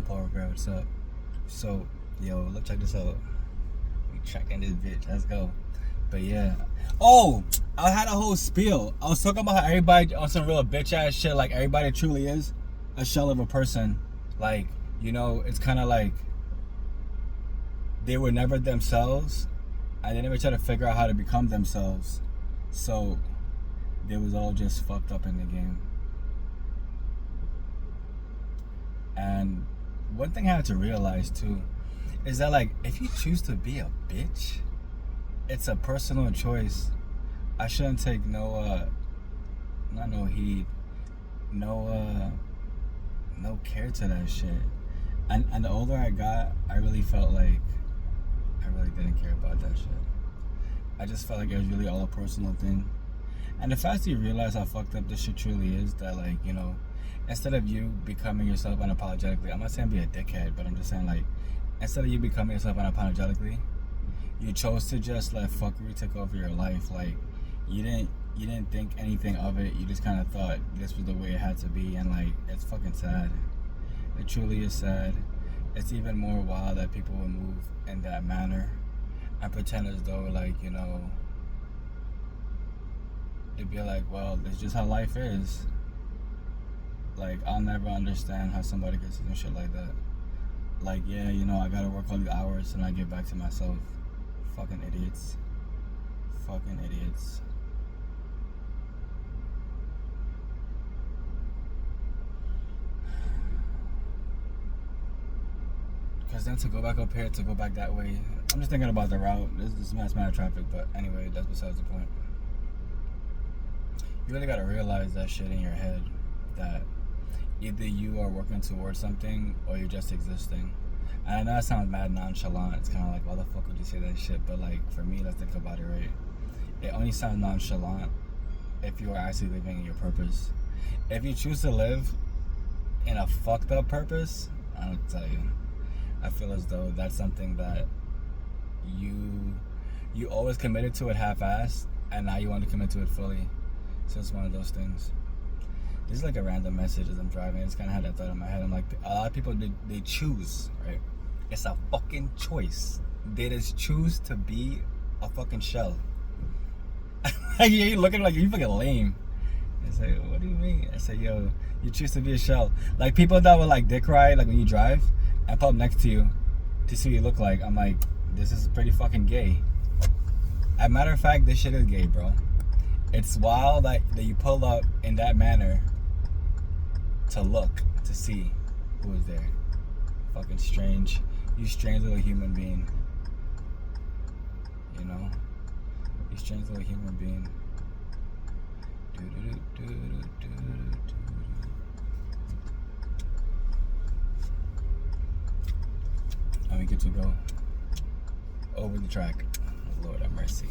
Paul Gray, what's up? So, yo, let's check this out. We checking this bitch. Let's go. But yeah. Oh, I had a whole spiel. I was talking about how everybody on some real bitch ass shit. Like everybody truly is a shell of a person. Like, you know, it's kind of like they were never themselves, and they never try to figure out how to become themselves. So they was all just fucked up in the game. And one thing I had to realize too is that, like, if you choose to be a bitch, it's a personal choice. I shouldn't take no heed, no care to that shit. And the older I got, I really felt like I really didn't care about that shit. I just felt like it was really all a personal thing. And the faster you realize how fucked up this shit truly is, that, like, you know, instead of you becoming yourself unapologetically, I'm not saying be a dickhead, but I'm just saying, like, instead of you becoming yourself unapologetically, you chose to just let fuckery take over your life. Like, you didn't think anything of it. You just kind of thought this was the way it had to be, and, like, it's fucking sad. It truly is sad. It's even more wild that people would move in that manner and pretend as though, like, you know, it'd be like, well, it's just how life is. Like, I'll never understand how somebody could do shit like that. Like, yeah, you know, I gotta work all the hours and I get back to myself. Fucking idiots. Fucking idiots. Because then to go back up here, to go back that way, I'm just thinking about the route. This is mad traffic, but anyway, that's besides the point. You really gotta realize that shit in your head, that either you are working towards something or you're just existing. And I know that sounds mad nonchalant. It's kind of like, why the fuck would you say that shit? But, like, for me, let's think about it, right? It only sounds nonchalant if you are actually living in your purpose. If you choose to live in a fucked up purpose, I don't tell you. I feel as though that's something that you always committed to it half-assed, and now you want to commit to it fully. So it's one of those things. This is like a random message as I'm driving. I just kind of had that thought in my head. I'm like, a lot of people, they choose, right? It's a fucking choice. They just choose to be a fucking shell. You're looking like you fucking lame. I say, what do you mean? I say, yo, you choose to be a shell. Like, people that would, like, dick ride, like, when you drive and pull up next to you to see what you look like. I'm like, this is pretty fucking gay. As a matter of fact, this shit is gay, bro. It's wild that you pull up in that manner to look, to see who is there. Fucking strange. You strange little human being. You know? You strange little human being. And we get to go over the track. Lord have mercy.